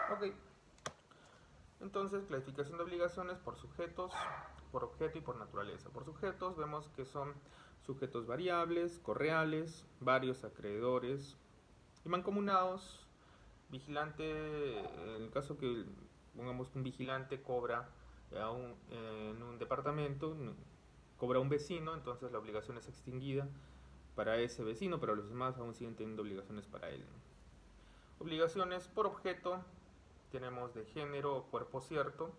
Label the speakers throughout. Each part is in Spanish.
Speaker 1: Ok, entonces clasificación de obligaciones por sujetos, por objeto y por naturaleza. Por sujetos vemos que son sujetos variables, correales, varios acreedores y mancomunados. Vigilante, en el caso que pongamos que un vigilante cobra en un departamento, cobra un vecino, entonces la obligación es extinguida para ese vecino, pero los demás aún siguen teniendo obligaciones para él. Obligaciones por objeto, tenemos de género cuerpo cierto.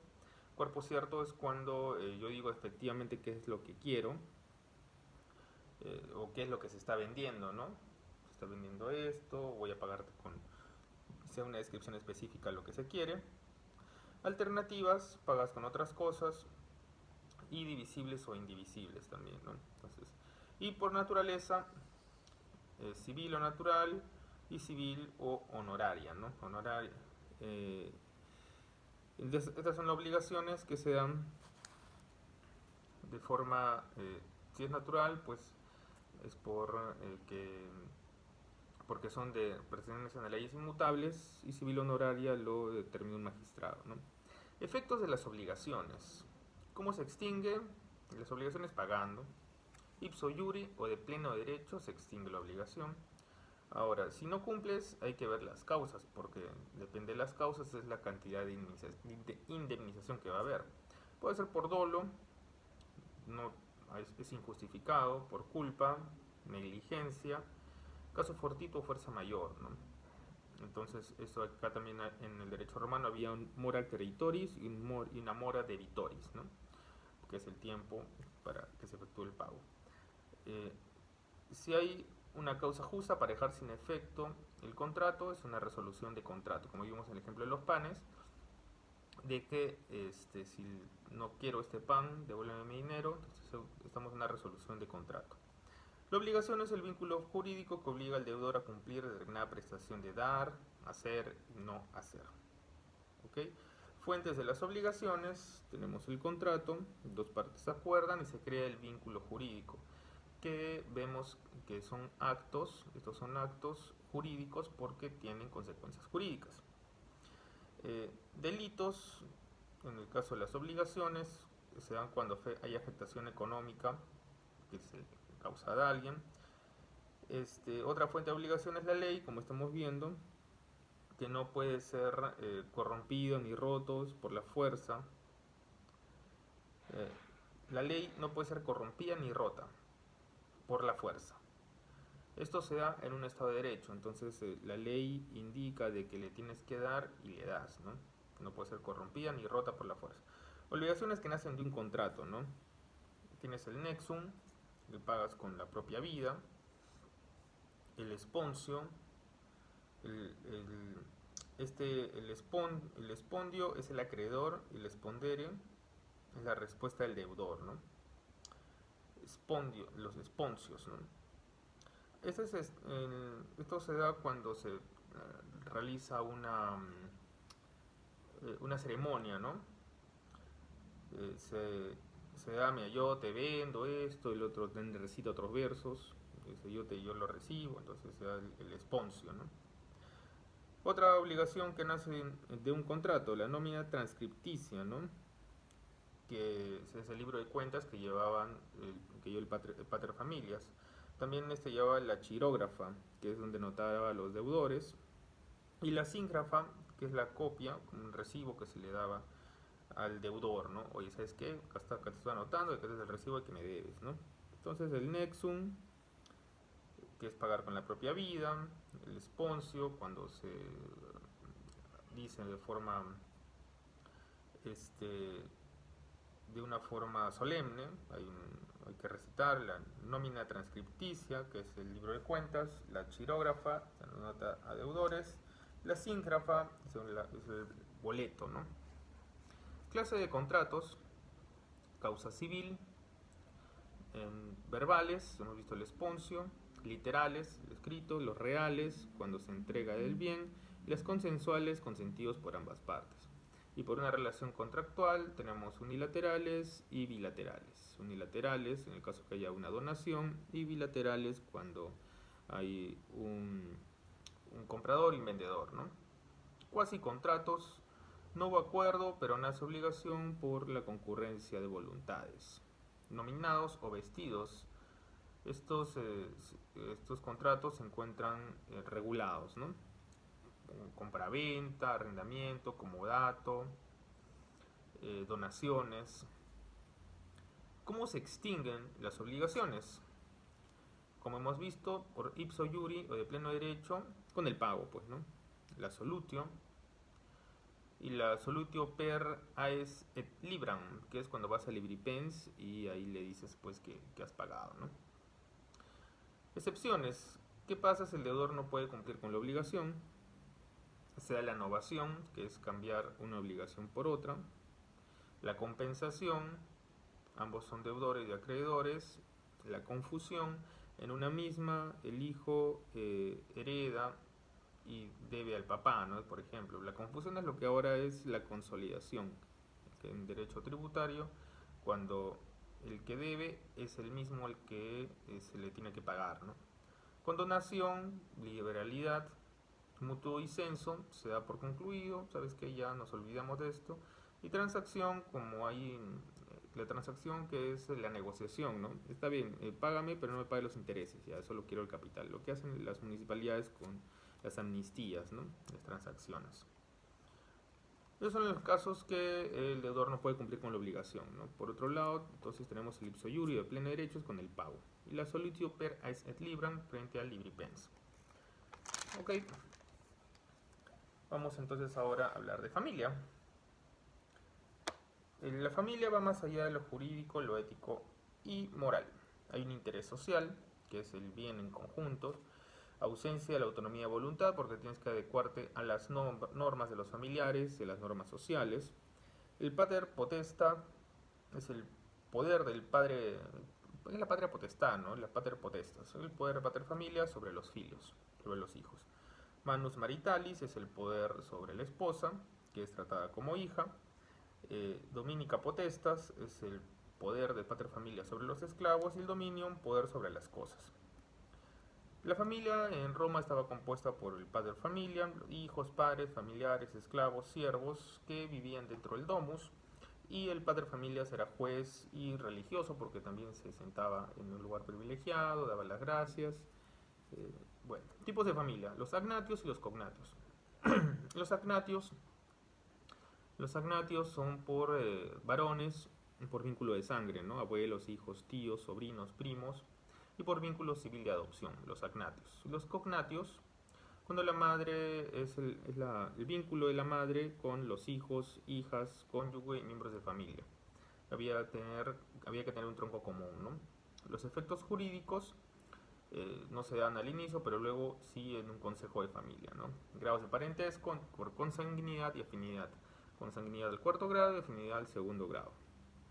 Speaker 1: Cuerpo cierto es cuando yo digo efectivamente qué es lo que quiero o qué es lo que se está vendiendo, ¿no? Se está vendiendo esto, voy a pagarte con sea una descripción específica de lo que se quiere. Alternativas, pagas con otras cosas y divisibles o indivisibles también, ¿no? Entonces, y por naturaleza, civil o natural y civil o honoraria, ¿no? Honoraria. Eh, entonces, estas son las obligaciones que se dan de forma, si es natural, pues es porque son de pertenecen a leyes inmutables y civil honoraria lo determina un magistrado, ¿no? Efectos de las obligaciones. ¿Cómo se extingue? Las obligaciones pagando. Ipso iure o de pleno derecho se extingue la obligación. Ahora, si no cumples, hay que ver las causas, porque depende de las causas es la cantidad de indemnización que va a haber. Puede ser por dolo, no es injustificado, por culpa, negligencia, caso fortuito o fuerza mayor, ¿no? Entonces, eso acá también en el derecho romano había un mora creditoris y una mora debitoris, ¿no? Que es el tiempo para que se efectúe el pago. Eh, si hay una causa justa para dejar sin efecto el contrato, es una resolución de contrato, como vimos en el ejemplo de los panes, de que si no quiero este pan, devuélveme mi dinero, entonces estamos en una resolución de contrato. La obligación es el vínculo jurídico que obliga al deudor a cumplir determinada prestación de dar, hacer y no hacer. ¿Ok? Fuentes de las obligaciones, tenemos el contrato, dos partes se acuerdan y se crea el vínculo jurídico, que vemos que son actos, estos son actos jurídicos porque tienen consecuencias jurídicas. Delitos, en el caso de las obligaciones, se dan cuando hay afectación económica que se causada a alguien. Otra fuente de obligación es la ley, como estamos viendo, que no puede ser corrompido ni roto por la fuerza. Eh, la ley no puede ser corrompida ni rota por la fuerza. Esto se da en un Estado de Derecho, entonces la ley indica de que le tienes que dar y le das, ¿no? No puede ser corrompida ni rota por la fuerza. Obligaciones que nacen de un contrato, ¿no? Tienes el nexum, le pagas con la propia vida, el esponcio, el, el, el espondio es el acreedor, el espondere es la respuesta del deudor, ¿no? Espondio, los esponcios, ¿no? Esto se da cuando se realiza una ceremonia, ¿no? Se da, mira, yo te vendo esto, el otro te recita otros versos, yo lo recibo, entonces se da el esponcio, ¿no? Otra obligación que nace de un contrato, la nómina transcripticia, ¿no? Que es el libro de cuentas que que llevó el pater familias. También llevaba la chirógrafa, que es donde notaba a los deudores, y la síngrafa, que es la copia, un recibo que se le daba al deudor, ¿no? Oye, ¿sabes qué? Acá te estoy anotando que este es el recibo que me debes, ¿no? Entonces el nexum, que es pagar con la propia vida, el esponcio, cuando se dice de forma este, de una forma solemne, hay que recitar la nómina transcripticia, que es el libro de cuentas, la chirógrafa, se nota a deudores, la síngrafa es el boleto, ¿no? Clase de contratos, causa civil, verbales, hemos visto el esponcio, literales, el escrito, los reales, cuando se entrega el bien, y las consensuales, consentidos por ambas partes. Y por una relación contractual tenemos unilaterales y bilaterales. Unilaterales en el caso que haya una donación y bilaterales cuando hay un comprador y un vendedor, ¿no? Cuasi contratos. No hubo acuerdo, pero nace obligación por la concurrencia de voluntades. Nominados o vestidos. Estos contratos se encuentran regulados, ¿no? Compraventa, arrendamiento, comodato, donaciones. ¿Cómo se extinguen las obligaciones? Como hemos visto, por ipso iuri o de pleno derecho, con el pago, pues, ¿no? La solutio y la solutio per aes et libram, que es cuando vas a libripens y ahí le dices, pues, que has pagado, ¿no? Excepciones. ¿Qué pasa si el deudor no puede cumplir con la obligación? Se da la novación, que es cambiar una obligación por otra. La compensación, ambos son deudores y acreedores. La confusión, en una misma el hijo hereda y debe al papá, ¿no? Por ejemplo, la confusión es lo que ahora es la consolidación, que en derecho tributario, cuando el que debe es el mismo al que se le tiene que pagar, ¿no? Condonación, liberalidad, mutuo disenso, se da por concluido, sabes que ya nos olvidamos de esto. Y transacción, como hay la transacción que es la negociación, ¿no? Está bien, págame, pero no me pague los intereses, ya solo quiero el capital. Lo que hacen las municipalidades con las amnistías, ¿no? Las transacciones. Esos son los casos que el deudor no puede cumplir con la obligación, ¿no? Por otro lado, entonces tenemos el ipso iuri de pleno derecho con el pago. Y la solutio per aes et libram frente al libripens. Ok. Vamos entonces ahora a hablar de familia. La familia va más allá de lo jurídico, lo ético y moral. Hay un interés social, que es el bien en conjunto, ausencia de la autonomía de voluntad, porque tienes que adecuarte a las normas de los familiares, de las normas sociales. El pater potesta es el poder del padre, es la patria potestad, ¿no? La pater potestas, el poder de pater familia sobre los filios, sobre los hijos. Manus maritalis es el poder sobre la esposa, que es tratada como hija. Dominica potestas es el poder de pater familia sobre los esclavos, y el dominium, poder sobre las cosas. La familia en Roma estaba compuesta por el pater familia, hijos, padres, familiares, esclavos, siervos que vivían dentro del domus, y el pater familias era juez y religioso porque también se sentaba en un lugar privilegiado, daba las gracias. Bueno, tipos de familia, los agnatios y los cognatios. Los agnatios son por varones, por vínculo de sangre, ¿no? Abuelos, hijos, tíos, sobrinos, primos, y por vínculo civil de adopción, los agnatios. Los cognatios, cuando la madre es el vínculo de la madre con los hijos, hijas, cónyuge y miembros de familia. Había que tener un tronco común, ¿no? Los efectos jurídicos no se dan al inicio, pero luego sí en un consejo de familia, ¿no? Grados de parentesco por consanguinidad y afinidad. Consanguinidad del cuarto grado y afinidad del segundo grado.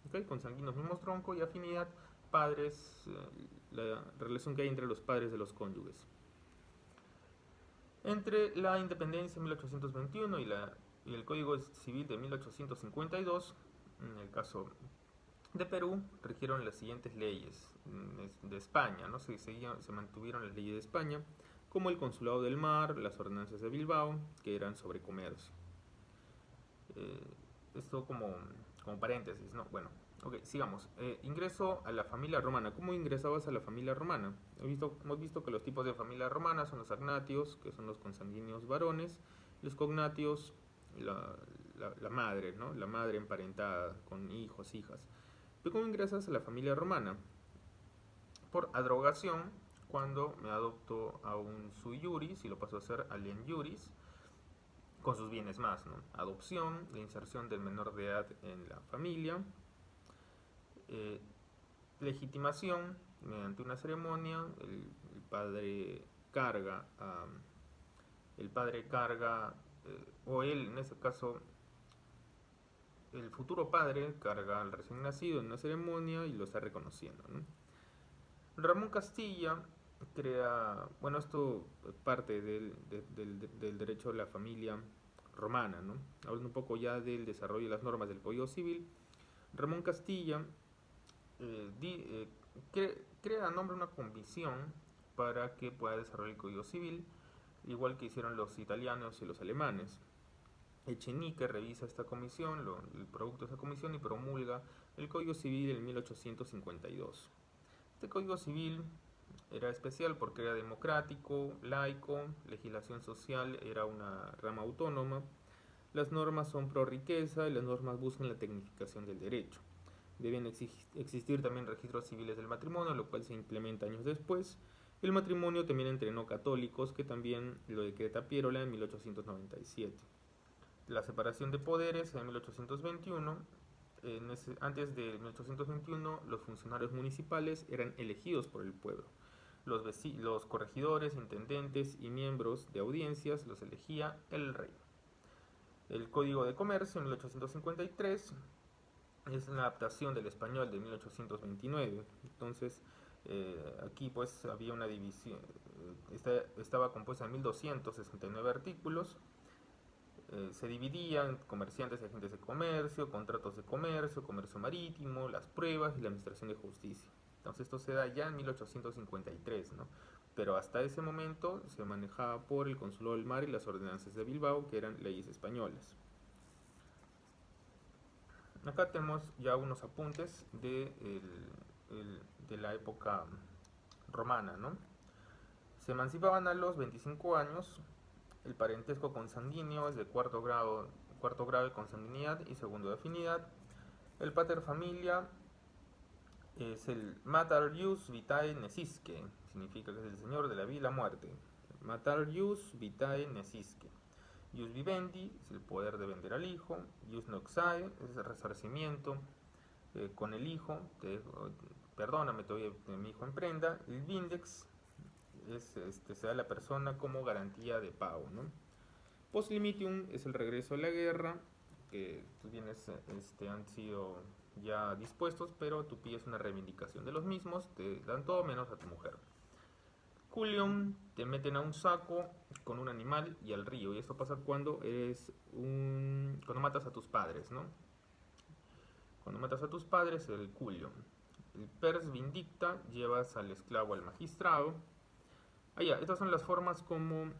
Speaker 1: ¿Okay? Consanguinos mismos tronco y afinidad padres, la relación que hay entre los padres de los cónyuges. Entre la independencia de 1821 y el Código Civil de 1852, en el caso de Perú, rigieron las siguientes leyes de España, ¿no? Se mantuvieron las leyes de España, como el Consulado del Mar, las ordenanzas de Bilbao, que eran sobre comercio. Esto como paréntesis, ¿no? Bueno, ok, sigamos. Ingreso a la familia romana. ¿Cómo ingresabas a la familia romana? Hemos visto que los tipos de familia romana son los agnatios, que son los consanguíneos varones, los cognatios, la madre, ¿no? La madre emparentada con hijos, hijas. ¿Pero cómo ingresas a la familia romana? Por adrogación, cuando me adopto a un sui juris y lo paso a ser alien juris, con sus bienes más, ¿no? Adopción, la inserción del menor de edad en la familia, legitimación, mediante una ceremonia, el padre carga, o él, en este caso, el futuro padre carga al recién nacido en una ceremonia y lo está reconociendo, ¿no? Ramón Castilla crea, bueno, esto parte del derecho de la familia romana, ¿no? Hablando un poco ya del desarrollo de las normas del Código Civil, Ramón Castilla nombra una comisión para que pueda desarrollar el Código Civil, igual que hicieron los italianos y los alemanes. Echenique revisa esta comisión, el producto de esa comisión, y promulga el Código Civil en 1852. Este Código Civil era especial porque era democrático, laico, legislación social, era una rama autónoma. Las normas son pro riqueza y las normas buscan la tecnificación del derecho. Deben existir también registros civiles del matrimonio, lo cual se implementa años después. El matrimonio también entre no católicos, que también lo decreta Pierola en 1897. La separación de poderes en 1821. Antes de 1821, los funcionarios municipales eran elegidos por el pueblo. Los corregidores, intendentes y miembros de audiencias los elegía el rey. El Código de Comercio en 1853 es una adaptación del español de 1829. Entonces, aquí pues había una división, estaba compuesta de 1269 artículos. Se dividían comerciantes y agentes de comercio, contratos de comercio, comercio marítimo, las pruebas y la administración de justicia. Entonces esto se da ya en 1853, ¿no? Pero hasta ese momento se manejaba por el Consulado del Mar y las ordenanzas de Bilbao, que eran leyes españolas. Acá tenemos ya unos apuntes de la época romana, ¿no? Se emancipaban a los 25 años. El parentesco consanguíneo es de cuarto grado de consanguinidad y segundo de afinidad. El pater familia es el mater ius vitae nesisque, significa que es el señor de la vida y la muerte. Mater ius vitae nesisque. Ius vivendi es el poder de vender al hijo. Ius noxae es el resarcimiento con el hijo. Perdóname, te doy mi hijo en prenda. El vindex se da a la persona como garantía de pago, ¿no? Post limitium es el regreso a la guerra, que tus bienes han sido ya dispuestos, pero tú pides una reivindicación de los mismos, te dan todo menos a tu mujer. Culium, te meten a un saco con un animal y al río, y esto pasa cuando cuando matas a tus padres, ¿no? Cuando matas a tus padres, el culium. El pers vindicta, llevas al esclavo al magistrado. Estas son las formas como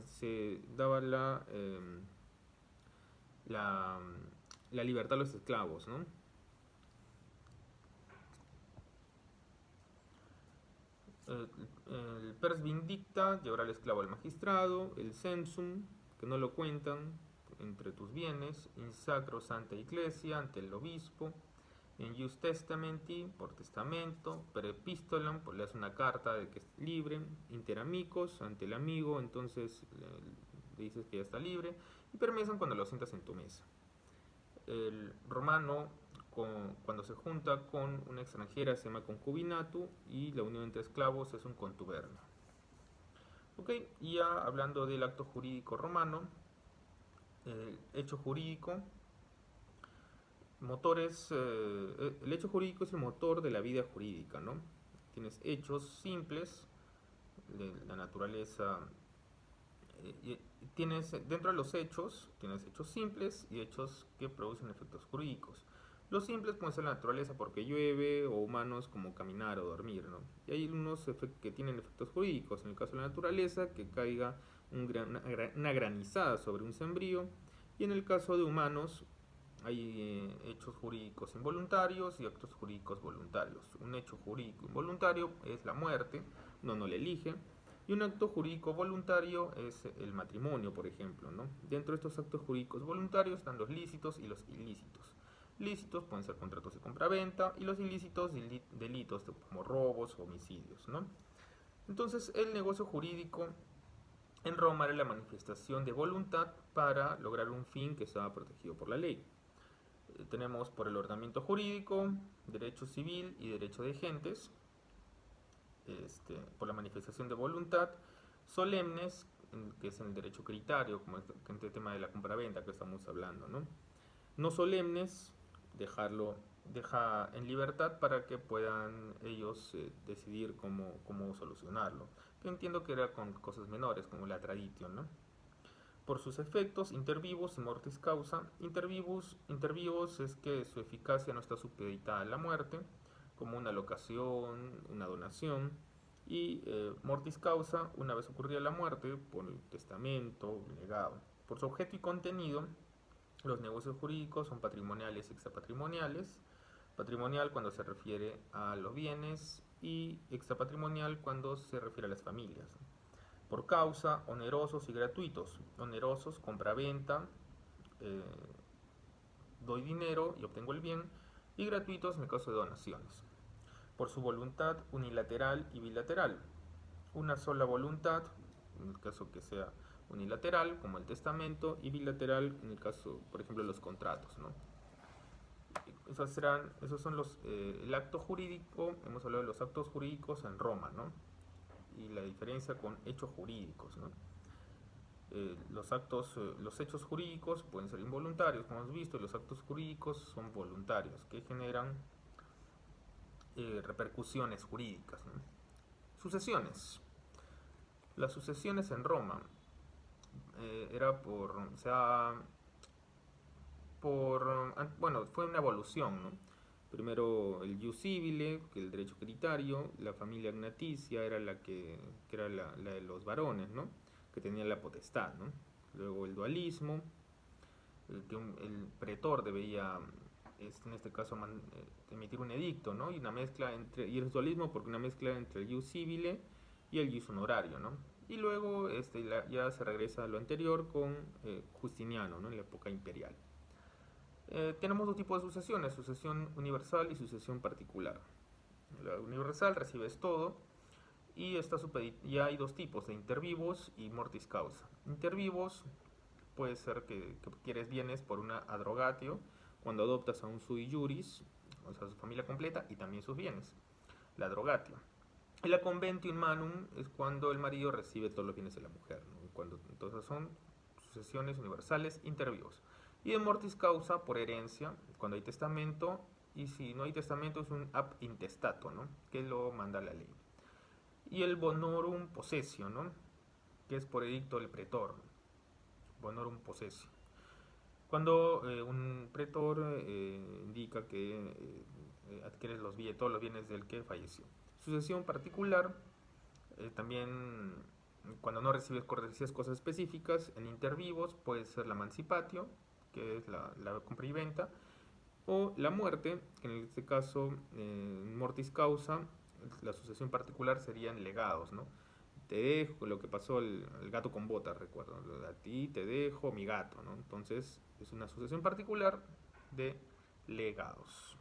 Speaker 1: se daba la libertad a los esclavos, ¿no? El pers vindicta, llevará al esclavo al magistrado. El censum, que no lo cuentan entre tus bienes. In sacro santa iglesia, ante el obispo. En jus testamenti, por testamento. Per epistolam, pues le das una carta de que es libre. Inter amicos, ante el amigo, entonces le dices que ya está libre. Y permesan, cuando lo sientas en tu mesa. El romano, cuando se junta con una extranjera, se llama concubinato, y la unión entre esclavos es un contubernio. Ok, y ya hablando del acto jurídico romano, el hecho jurídico. El hecho jurídico es el motor de la vida jurídica, ¿no? Tienes hechos simples de la naturaleza. Dentro de los hechos, tienes hechos simples y hechos que producen efectos jurídicos. Los simples pueden ser la naturaleza, porque llueve, o humanos, como caminar o dormir, ¿no? Y hay unos que tienen efectos jurídicos. En el caso de la naturaleza, que caiga una granizada sobre un sembrío. Y en el caso de humanos, hay hechos jurídicos involuntarios y actos jurídicos voluntarios. Un hecho jurídico involuntario es la muerte, no le elige. Y un acto jurídico voluntario es el matrimonio, por ejemplo, ¿no? Dentro de estos actos jurídicos voluntarios están los lícitos y los ilícitos. Lícitos pueden ser contratos de compraventa, y los ilícitos, delitos como robos o homicidios, ¿no? Entonces, el negocio jurídico en Roma era la manifestación de voluntad para lograr un fin que estaba protegido por la ley. Tenemos por el ordenamiento jurídico, derecho civil y derecho de gentes, por la manifestación de voluntad, solemnes, que es el derecho critario, como el tema de la compraventa que estamos hablando, ¿no? No solemnes, deja en libertad para que puedan ellos decidir cómo solucionarlo. Yo entiendo que era con cosas menores, como la tradición, ¿no? Por sus efectos, inter vivos y mortis causa. Inter vivos es que su eficacia no está supeditada a la muerte, como una locación, una donación. Y mortis causa, una vez ocurrida la muerte, por el testamento, legado. Por su objeto y contenido, los negocios jurídicos son patrimoniales y extrapatrimoniales. Patrimonial cuando se refiere a los bienes y extrapatrimonial cuando se refiere a las familias. Por causa, onerosos y gratuitos. Onerosos, compra-venta, eh, doy dinero y obtengo el bien, y gratuitos en el caso de donaciones. Por su voluntad unilateral y bilateral. Una sola voluntad, en el caso que sea unilateral, como el testamento, y bilateral en el caso, por ejemplo, de los contratos, ¿no? Esos son el acto jurídico. Hemos hablado de los actos jurídicos en Roma, ¿no? Y la diferencia con hechos jurídicos, ¿no? Los hechos jurídicos pueden ser involuntarios, como hemos visto, y los actos jurídicos son voluntarios, que generan repercusiones jurídicas, ¿no? Sucesiones. Las sucesiones en Roma bueno, fue una evolución, ¿no? Primero el ius civile, que el derecho hereditario, la familia agnaticia era que era la de los varones, ¿no? Que tenían la potestad, ¿no? Luego el dualismo, el pretor debía, en este caso, emitir un edicto, ¿no? Y el dualismo porque una mezcla entre el ius civile y el ius honorario, ¿no? Y luego ya se regresa a lo anterior con Justiniano, ¿no? En la época imperial. Tenemos dos tipos de sucesiones: sucesión universal y sucesión particular. La universal recibes todo, y ya hay dos tipos, de inter vivos y mortis causa. Inter vivos puede ser que quieres bienes por una adrogatio, cuando adoptas a un sui juris, o sea, su familia completa y también sus bienes, la adrogatio. Y la conventio in manum es cuando el marido recibe todos los bienes de la mujer, ¿no? Entonces son sucesiones universales inter vivos. Y de mortis causa, por herencia, cuando hay testamento, y si no hay testamento es un ab intestato, ¿no? Que lo manda la ley. Y el bonorum possessio, ¿no? Que es por edicto del pretor. Bonorum possessio. Cuando un pretor indica que adquiere todos los bienes del que falleció. Sucesión particular, también cuando no recibes cortesías, cosas específicas, en inter vivos puede ser la mancipatio, que es la compra y venta, o la muerte, que en este caso, mortis causa, la sucesión particular serían legados, ¿no? Te dejo, lo que pasó el gato con botas, recuerdo, a ti te dejo mi gato, ¿no? Entonces es una sucesión particular de legados.